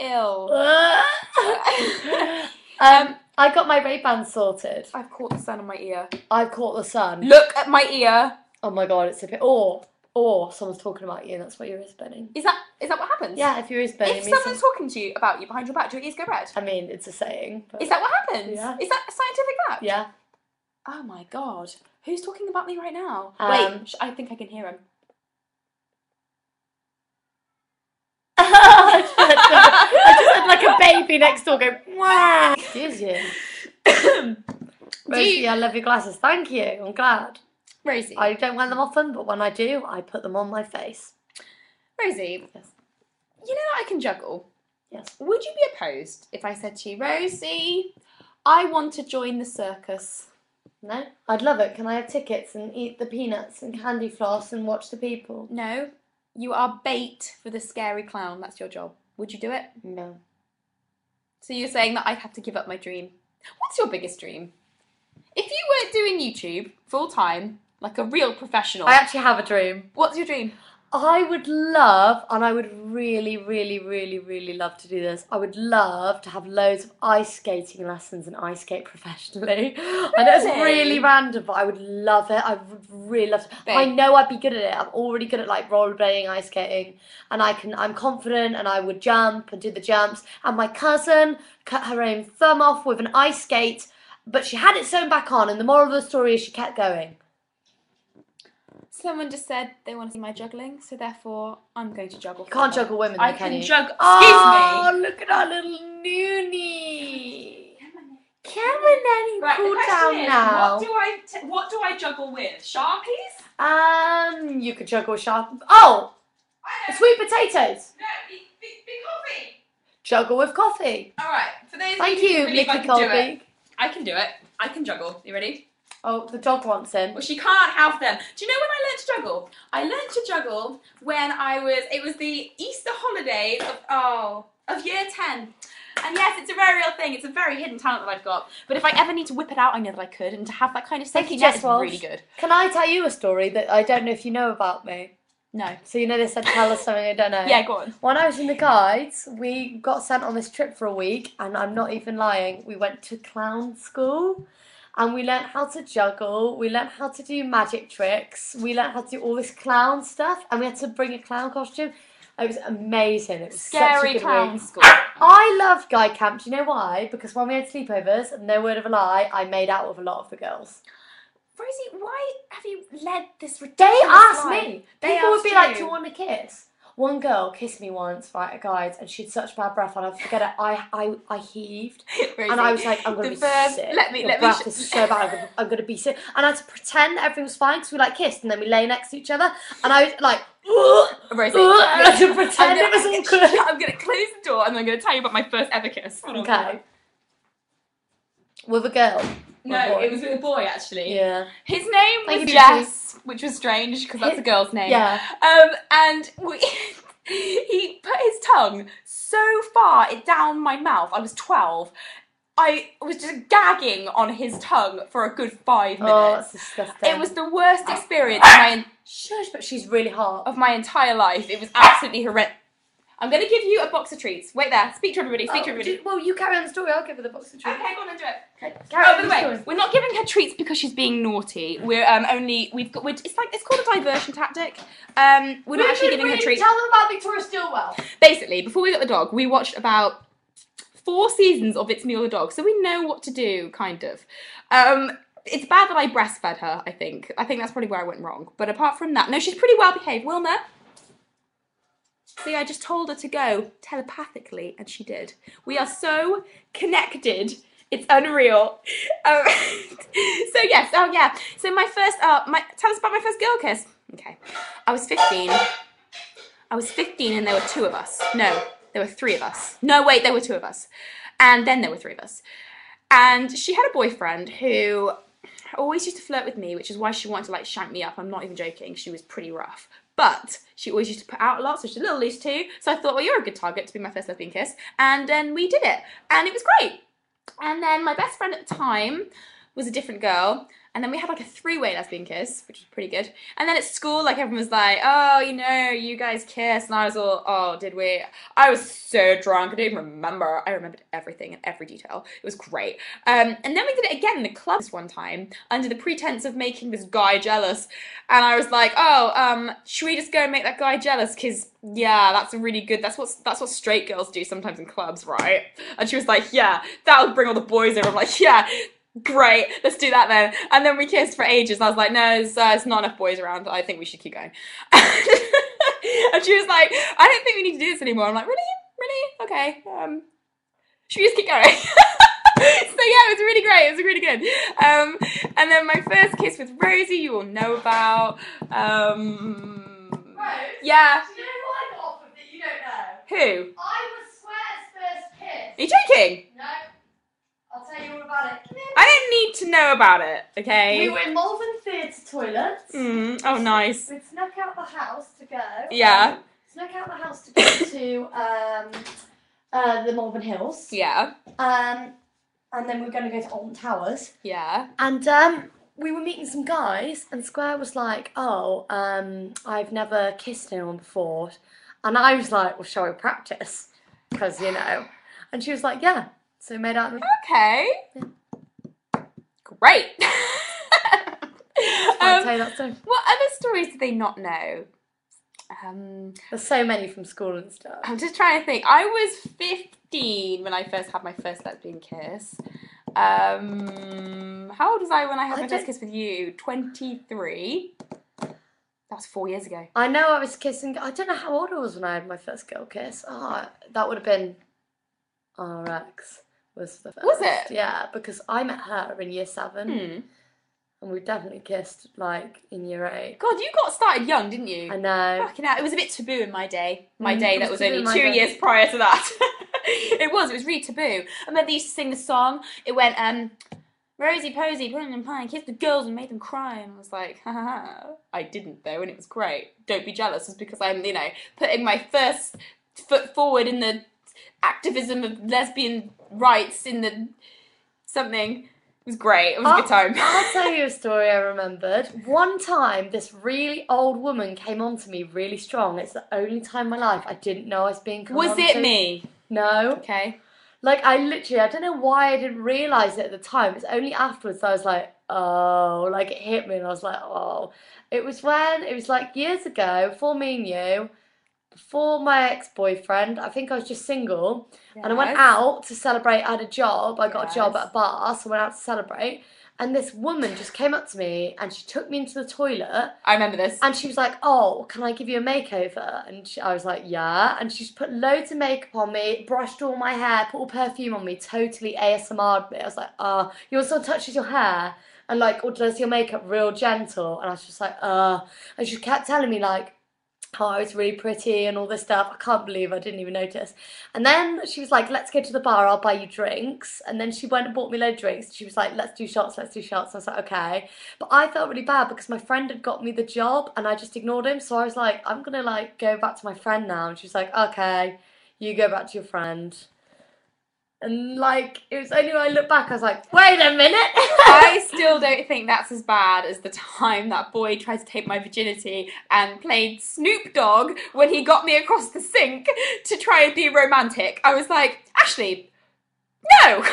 Ill. I got my Ray-Bans sorted. I've caught the sun on my ear. I've caught the sun. Look at my ear. Oh my god, it's a bit... Or someone's talking about you and that's why your ear's burning. Is that what happens? Yeah, if your ear's burning... If someone's talking to you about you behind your back, do your ears go red? I mean, it's a saying. But... Is that what happens? Yeah. Is that a scientific fact? Yeah. Oh my god. Who's talking about me right now? Wait, I think I can hear him. I just had like a baby next door go, wow. Excuse you. Rosie, I love your glasses. Thank you. I'm glad. Rosie. I don't wear them often, but when I do, I put them on my face. Rosie. Yes. You know that I can juggle? Yes. Would you be opposed if I said to you, Rosie, I want to join the circus? No? I'd love it. Can I have tickets and eat the peanuts and candy floss and watch the people? No. You are bait for the scary clown. That's your job. Would you do it? No. So you're saying that I'd have to give up my dream. What's your biggest dream? If you were doing YouTube full time, like a real professional... I actually have a dream. What's your dream? I would love, and I would really, really, really, really love to do this. I would love to have loads of ice skating lessons and ice skate professionally. Really? I know it's really random, but I would love it. I would really love it. I know I'd be good at it. I'm already good at like rollerblading, ice skating, and I'm confident, and I would jump and do the jumps. And my cousin cut her own thumb off with an ice skate, but she had it sewn back on, and the moral of the story is she kept going. Someone just said they want to see my juggling, so therefore I'm going to juggle. You can't juggle women, though, can you? Juggle. Oh, look at our little noonie. Cameron, Nanny, Right, cool the question down is, now. what do I juggle with? Sharpies? You could juggle sharp. Oh, sweet potatoes. No, be coffee. Juggle with coffee. All right. For those Thank of you you, who believe I Nicky can do it, Colby. I can do it. I can juggle. You ready? Oh, the dog wants in. Well, she can't have them. Do you know when I learned to juggle? I learned to juggle when it was the Easter holidays of year 10. And yes, it's a very real thing. It's a very hidden talent that I've got. But if I ever need to whip it out, I know that I could. And to have that kind of safety net is really good. Can I tell you a story that I don't know if you know about me? No. So you know they said tell us something I don't know? Yeah, go on. When I was in the Guides, we got sent on this trip for a week, and I'm not even lying, we went to clown school. And we learnt how to juggle, we learnt how to do magic tricks, we learnt how to do all this clown stuff, and we had to bring a clown costume. It was amazing. It was Scary such a good clown week. school. I love guy camp. Do you know why? Because when we had sleepovers, and no word of a lie, I made out with a lot of the girls. Rosie, why have you led this ridiculous They asked life? me. They People would asked be like, you. do you want a kiss? One girl kissed me once, right, at Guides, and she had such bad breath, and I forget it. I heaved, Rosie, and I was like, I'm gonna be sick. Let me. Your breath is so bad. I'm gonna be sick, and I had to pretend that everything was fine because we like kissed, and then we lay next to each other, and I was like, Rosie, I had to pretend it was all good. I'm gonna close the door, and I'm gonna tell you about my first ever kiss. Okay. With a girl. No, it was with a boy actually. Yeah. His name Thank was you, Jess, which was strange because that's a girl's name. Yeah. And he put his tongue so far down my mouth. I was 12. I was just gagging on his tongue for a good 5 minutes. Oh, that's disgusting. It was the worst experience of Shush, but she's really hot. my entire life. It was absolutely horrendous. I'm going to give you a box of treats. Wait there. Speak to everybody. Speak to everybody. Well, you carry on the story. I'll give her the box of treats. Okay, go on and do it. Okay, By the way, we're not giving her treats because she's being naughty. We're it's called a diversion tactic. We're not actually giving her treats. Tell them about Victoria Stillwell. Basically, before we got the dog, we watched about 4 seasons of It's Me or the Dog, so we know what to do, kind of. It's bad that I breastfed her, I think. I think that's probably where I went wrong. But apart from that, no, she's pretty well behaved. Wilma? See, I just told her to go telepathically, and she did. We are so connected. It's unreal. So yes, oh yeah. So my first, tell us about my first girl kiss. Okay, I was 15. I was 15 and there were 2 of us. No, there were 3 of us. No, wait, there were 2 of us. And then there were 3 of us. And she had a boyfriend who always used to flirt with me, which is why she wanted to like shank me up. I'm not even joking. She was pretty rough. But she always used to put out a lot, so she's a little loose too. So I thought, well, you're a good target to be my first lesbian kiss. And then we did it. And it was great. And then my best friend at the time was a different girl. And then we had like a three-way lesbian kiss, which was pretty good. And then at school, like everyone was like, oh, you know, you guys kissed. And I was all, oh, did we? I was so drunk. I don't even remember. I remembered everything and every detail. It was great. And then we did it again in the club this one time under the pretense of making this guy jealous. And I was like, oh, should we just go and make that guy jealous? Because, yeah, that's a really good, that's what straight girls do sometimes in clubs, right? And she was like, yeah, that'll bring all the boys over. I'm like, yeah. Great, let's do that then. And then we kissed for ages. And I was like, no, it's not enough boys around. I think we should keep going. And she was like, I don't think we need to do this anymore. I'm like, really? Okay. Should we just keep going? So yeah, it was really great. It was really good. And then my first kiss with Rosie, you all know about. Rose? Yeah. Do you know who I got off with that you don't know? Who? I was Square's first kiss. Are you joking? No. I'll tell you all about it. I don't need to know about it, okay? We were in Malvern Theatre toilets. Oh, nice. We'd snuck out the house to go. Yeah. Snuck out the house to go to the Malvern Hills. Yeah. And then we were going to go to Alton Towers. Yeah. And we were meeting some guys, and Square was like, oh, I've never kissed anyone before. And I was like, well, shall we practice? Because, you know. And she was like, yeah. So we made out. Okay. Yeah. Great. I'll tell you that story. What other stories do they not know? There's so many from school and stuff. I'm just trying to think. I was 15 when I first had my first lesbian kiss. How old was I when I had my first kiss with you? 23. That was 4 years ago. I know I was kissing. I don't know how old I was when I had my first girl kiss. Oh, that would have been RX. Was the first. Was it? Yeah, because I met her in year 7. And we definitely kissed, like, in year 8. God, you got started young, didn't you? I know. Fucking hell, it was a bit taboo in my day. That was only 2 day. years prior to that. It was really taboo. I remember they used to sing the song. It went, Rosie Posey, put in pie, kissed the girls and made them cry. And I was like, ha ha ha. I didn't, though, and it was great. Don't be jealous. It's because I'm, you know, putting my first foot forward in the activism of lesbian rights in the something. It was great. It was a good time. I'll tell you a story I remembered. One time, this really old woman came on to me really strong. It's the only time in my life I didn't know I was being come Was on it to. me? No. Okay. Like, I don't know why I didn't realise it at the time. It's only afterwards that I was like, oh, like it hit me and I was like, oh. It was like years ago, before me and you, before my ex-boyfriend. I think I was just single. Yes. And I went out to celebrate. I had a job. I got a job at a bar, so I went out to celebrate. And this woman just came up to me and she took me into the toilet. I remember this. And she was like, oh, can I give you a makeover? And I was like, yeah. And she's put loads of makeup on me, brushed all my hair, put all perfume on me, totally ASMR'd me. I was like, oh, you also touches your hair and like, or does your makeup real gentle? And I was just like, And she kept telling me like, oh, I was really pretty and all this stuff. I can't believe I didn't even notice. And then she was like, let's go to the bar, I'll buy you drinks. And then she went and bought me a load of drinks. She was like, let's do shots. I was like, okay. But I felt really bad because my friend had got me the job and I just ignored him. So I was like, I'm going to like go back to my friend now. And she was like, okay, you go back to your friend. And like, it was only when I look back, I was like, wait a minute. I still don't think that's as bad as the time that boy tried to take my virginity and played Snoop Dogg when he got me across the sink to try and be romantic. I was like, Ashley, no.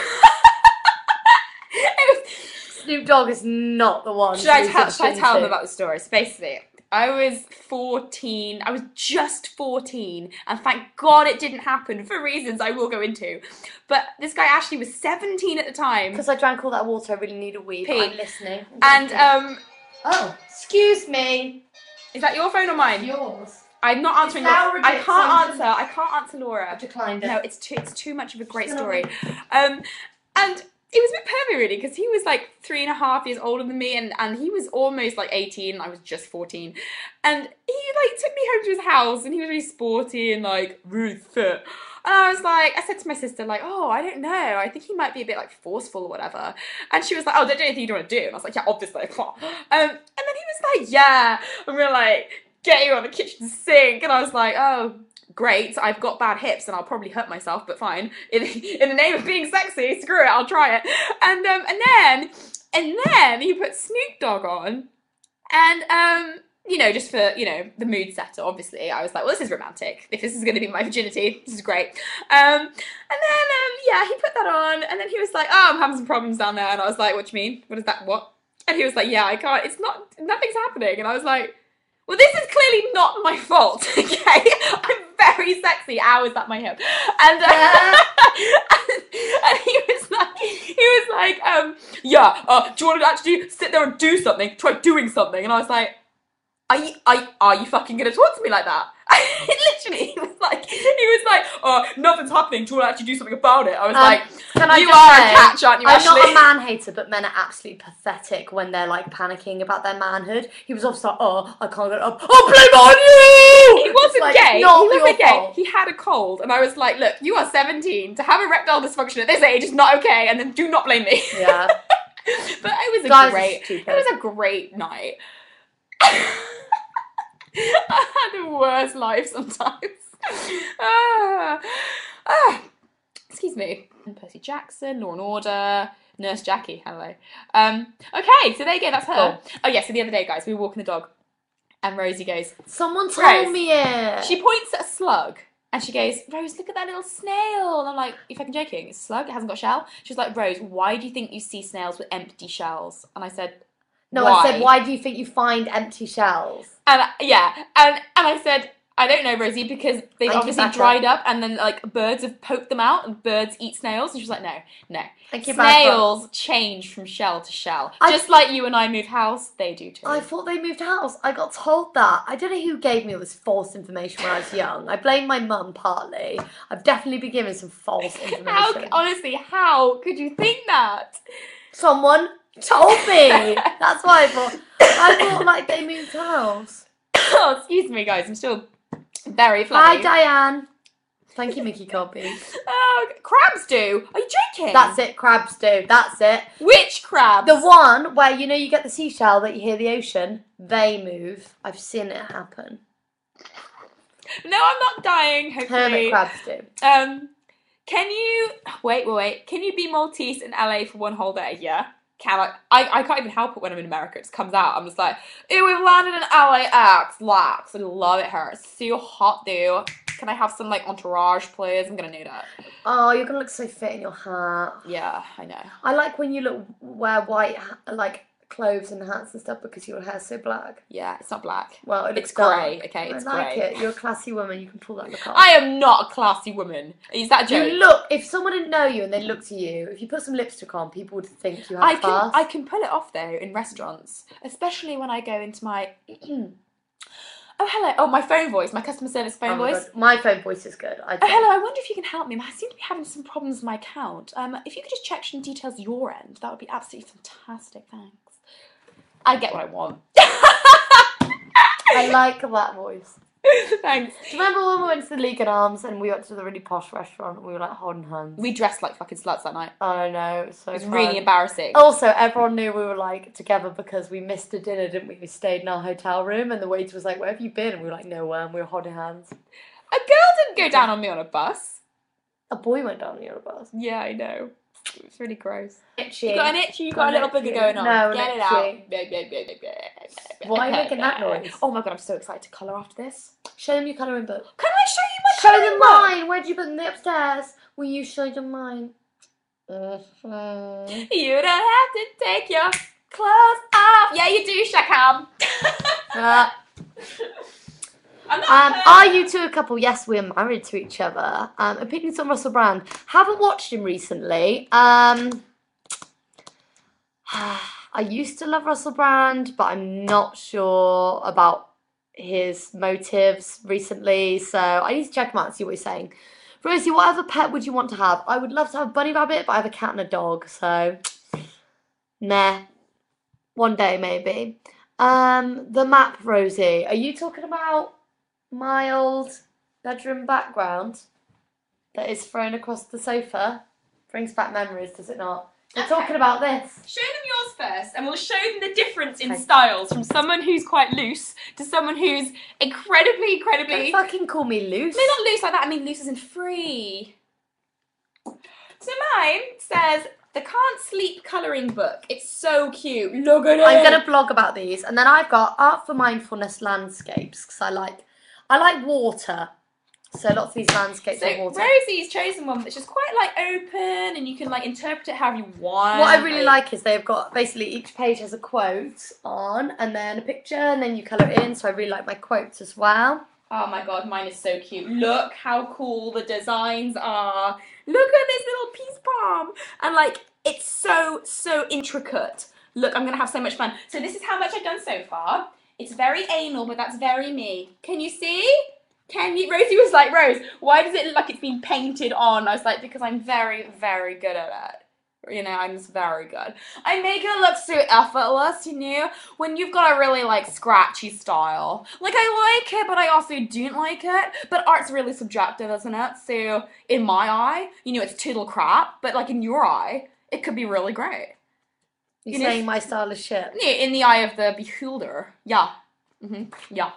Snoop Dogg is not the one. Should I tell them about the story? So basically, I was 14. I was just 14, and thank God it didn't happen for reasons I will go into. But this guy Ashley was 17 at the time. Because I drank all that water, I really need a wee. But I'm listening. And oh, excuse me. Is that your phone or mine? Yours. I'm not answering. I can't answer Laura. I declined it. No, it's too much of a great story. And it was a bit pervy really, because he was like 3.5 years older than me, and he was almost like 18, and I was just 14. And he like took me home to his house, and he was really sporty and like really fit. And I was like, I said to my sister, like, oh, I don't know, I think he might be a bit like forceful or whatever. And she was like, oh, don't do anything you don't want to do. And I was like, yeah, obviously. And then he was like, yeah. And we were like getting on the kitchen sink, and I was like, oh, great, I've got bad hips and I'll probably hurt myself, but fine. In the name of being sexy, screw it, I'll try it. And then And then he put Snoop Dogg on, and you know, just for, you know, the mood setter, obviously, I was like, well, this is romantic. If this is going to be my virginity, this is great. And then, yeah, he put that on, and then he was like, oh, I'm having some problems down there. And I was like, what do you mean? What is that? What? And he was like, yeah, I can't, it's not, nothing's happening. And I was like, well, this is clearly not my fault, okay? I'm very sexy, hours at my hip. And, and he was like, yeah, do you want to actually sit there and do something? Try doing something. And I was like, are you fucking gonna talk to me like that? Literally, he was like, oh, nothing's happening. Do you want to actually do something about it? I was like, you are a catch, aren't you, Ashley? I'm not a man hater, but men are absolutely pathetic when they're like panicking about their manhood. He was also like, oh, I can't get up. Oh, blame on you! He wasn't like, gay. He not wasn't your gay. fault. He had a cold, and I was like, look, you are 17. To have erectile dysfunction at this age is not okay, and then do not blame me. Yeah. But it was it was a great night. I had the worst life sometimes. Excuse me. Percy Jackson, Law and Order, Nurse Jackie, hello. Okay, so there you go, that's her. Cool. Oh yeah, so the other day, guys, we were walking the dog, and Rosie goes, Someone told Rose. me it. She points at a slug, and she goes, Rose, look at that little snail. And I'm like, you're fucking joking, it's a slug, it hasn't got a shell. She was like, Rose, why do you think you see snails with empty shells? And I said, No, why? I said, why do you think you find empty shells? And yeah, and I said, I don't know, Rosie, because they've obviously dried up, and then like birds have poked them out, and birds eat snails. And she was like, no. Snails change from shell to shell, just like you and I move house. They do too. I thought they moved house. I got told that. I don't know who gave me all this false information when I was young. I blame my mum partly. I've definitely been given some false information. How could you think that? Someone told me. That's why I thought like they moved house. Oh, excuse me, guys. I'm still very flabby. Hi, Diane. Thank you, Mickey Cobby. Oh, crabs do. Are you joking? That's it. Crabs do. That's it. Which crabs? The one where you know you get the seashell that you hear the ocean. They move. I've seen it happen. No, I'm not dying. Hopefully, Hermit crabs do. Can you wait? Can you be Maltese in LA for one whole day? Yeah. Can I can't even help it when I'm in America. It just comes out. I'm just like, ew, we've landed in LAX. Lax. I love it here. It's so hot, dude. Can I have some, like, entourage, please? I'm gonna need it. Oh, you're gonna look so fit in your hat. Yeah, I know. I like when you wear white, like, clothes and hats and stuff because your hair's so black. Yeah, it's not black. Well, it's grey, okay? It's grey. I like grey. it. You're a classy woman. You can pull that look off. I am not a classy woman. Is that a joke? You look, if someone didn't know you and they looked at you, if you put some lipstick on, people would think you have class. I can pull it off, though, in restaurants. Especially when I go into my... Oh, hello. Oh, my phone voice. My customer service phone voice. God. My phone voice is good. Oh, hello. I wonder if you can help me. I seem to be having some problems with my account. If you could just check some details your end, that would be absolutely fantastic. Thanks. I get what I want. I like that voice. Thanks. Do you remember when we went to the League and Arms and we went to the really posh restaurant and we were like holding hands? We dressed like fucking sluts that night. I know, it was so It was fun. really embarrassing. Also, everyone knew we were like together because we missed a dinner, didn't we? We stayed in our hotel room and the waiter was like, where have you been? And we were like, nowhere, and we were holding hands. A girl didn't go down on me on a bus. A boy went down on your bus. Yeah, I know. It was really gross. Itchy. You got an itchy? You got a little boogie going on? No, Get it out. Why are you making that noise? Oh my god, I'm so excited to colour after this. Show them your colouring book. Can I show you my Show colouring them book? mine. Where did you put them? Upstairs. Will you show them mine? Mm-hmm. You don't have to take your clothes off. Yeah, you do, Shakam. Are you two a couple? Yes, we're married to each other. Opinions on Russell Brand. Haven't watched him recently. I used to love Russell Brand, but I'm not sure about his motives recently, so I need to check him out and see what he's saying. Rosie, what other pet would you want to have? I would love to have a bunny rabbit, but I have a cat and a dog, so nah. One day, maybe. The map, Rosie. Are you talking about my old bedroom background that is thrown across the sofa? Brings back memories, does it not? We're talking about this. Show them yours first, and we'll show them the difference in styles from someone who's quite loose to someone who's incredibly... Don't fucking call me loose. No, not loose like that. I mean loose as in free. So mine says The Can't Sleep colouring book. It's so cute. Look at it. I'm going to blog about these. And then I've got Art for Mindfulness landscapes because I like water. So lots of these landscapes So are water. Rosie's chosen one that's just quite like open and you can like interpret it however you want. What I really like is they've got basically each page has a quote on and then a picture and then you colour it in. So I really like my quotes as well. Oh my god, mine is so cute. Look how cool the designs are. Look at this little peace palm. And like, it's so intricate. Look, I'm gonna have so much fun. So this is how much I've done so far. It's very anal, but that's very me. Can you see? Can you? Rosie was like, Rose, why does it look like it's been painted on? I was like, because I'm very, very good at it. You know, I'm just very good. I make it look so effortless, you know, when you've got a really, like, scratchy style. Like, I like it, but I also don't like it. But art's really subjective, isn't it? So, in my eye, you know, it's total crap. But, like, in your eye, it could be really great. You're saying my style is shit? Yeah, in the eye of the beholder. Yeah. Yeah.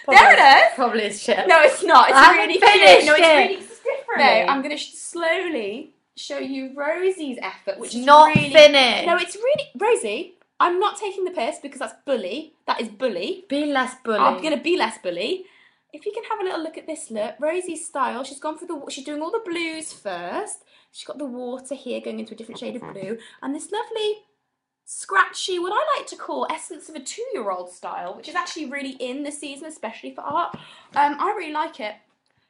Probably, there it is! Probably is shit. No, it's not. It's I really haven't cute. finished No, it's it. really different. No, I'm going to slowly show you Rosie's effort, which is not really... finished. No, it's really... Rosie, I'm not taking the piss because that's bully. That is bully. Be less bully. I'm going to be less bully. If you can have a little look at this look, Rosie's style, she's gone for the... She's doing all the blues first. She's got the water here going into a different shade of blue. And this lovely... scratchy, what I like to call essence of a 2-year-old style, which is actually really in this season, especially for art. I really like it.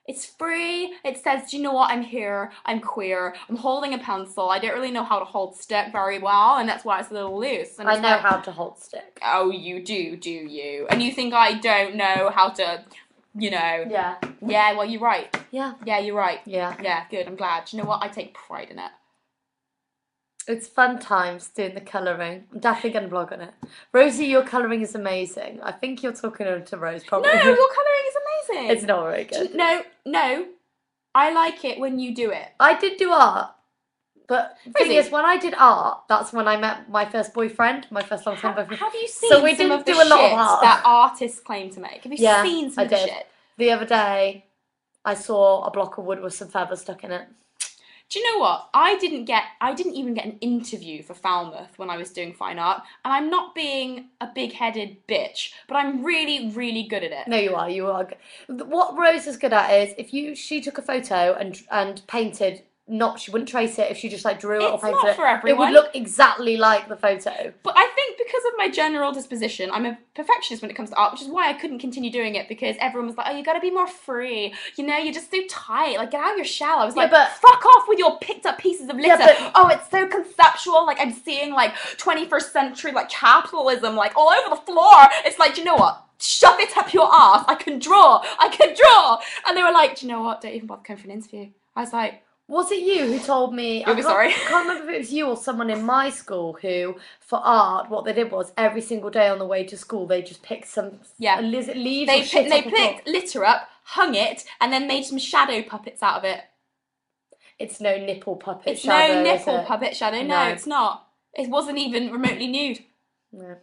It's free. It says, do you know what? I'm here. I'm queer. I'm holding a pencil. I don't really know how to hold stick very well, and that's why it's a little loose. And I know how to hold stick. Oh, you do you? And you think I don't know how to, you know? Yeah. Yeah, well, you're right. Yeah. Yeah, you're right. Yeah. Yeah, good. I'm glad. Do you know what? I take pride in it. It's fun times doing the colouring. I'm definitely going to blog on it. Rosie, your colouring is amazing. I think you're talking to Rose, probably. No, your colouring is amazing. It's not very good. No. I like it when you do it. I did do art. But the thing Rosie. is, when I did art, that's when I met my first boyfriend, my first long-time boyfriend. Have you seen So we some didn't of the do a lot of shit art. that artists claim to make? Have you Yeah, seen some I of the did. shit? The other day, I saw a block of wood with some feathers stuck in it. Do you know what? I didn't even get an interview for Falmouth when I was doing fine art, and I'm not being a big-headed bitch, but I'm really, really good at it. No, you are. You are. What Rose is good at is she took a photo and painted. She wouldn't trace it if she just like drew it or It's painted not it. for everyone. It would look exactly like the photo. But I think because of my general disposition, I'm a perfectionist when it comes to art, which is why I couldn't continue doing it, because everyone was like, oh, you gotta be more free. You know, you're just so tight. Like, get out of your shell. I was like, but fuck off with your picked up pieces of litter. but- Oh, it's so conceptual. Like, I'm seeing, like, 21st century, like, capitalism, like, all over the floor. It's like, do you know what? Shove it up your ass. I can draw. And they were like, do you know what? Don't even bother coming for an interview. I was like... Was it you who told me? Sorry. I can't remember if it was you or someone in my school who, for art, what they did was every single day on the way to school, they just picked some leaves They or shit picked litter up, hung it, and then made some shadow puppets out of it. It's no nipple puppet It's shadow. no is nipple it? puppet shadow. No, it's not. It wasn't even remotely nude. No.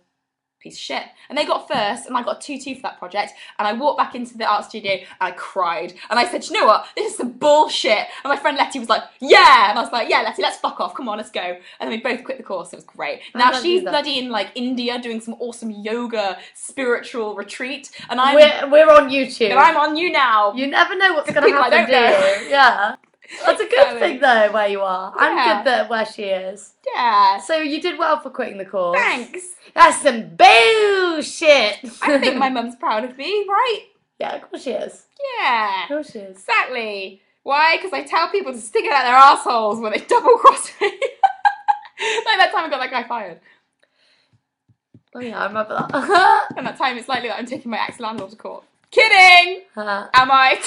Piece of shit. And they got first, and I got 2-2 for that project. And I walked back into the art studio, and I cried. And I said, you know what? This is some bullshit. And my friend Letty was like, yeah. And I was like, yeah, Letty, let's fuck off. Come on, let's go. And then we both quit the course. It was great. Now she's bloody in like India doing some awesome yoga spiritual retreat. And we're on YouTube. And I'm on you now. You never know what's going to People I happen, don't know. do you? Yeah. That's a good thing, though, where you are. Yeah. I'm good that where she is. Yeah. So you did well for quitting the course. Thanks. That's some bullshit. I think my mum's proud of me, right? Yeah, of course she is. Yeah. Of course she is. Exactly. Why? Because I tell people to stick it out their assholes when they double cross me. Like that time I got that guy fired. Oh yeah, I remember that. And that time it's likely that I'm taking my ex-landlord to court. Kidding! Am I?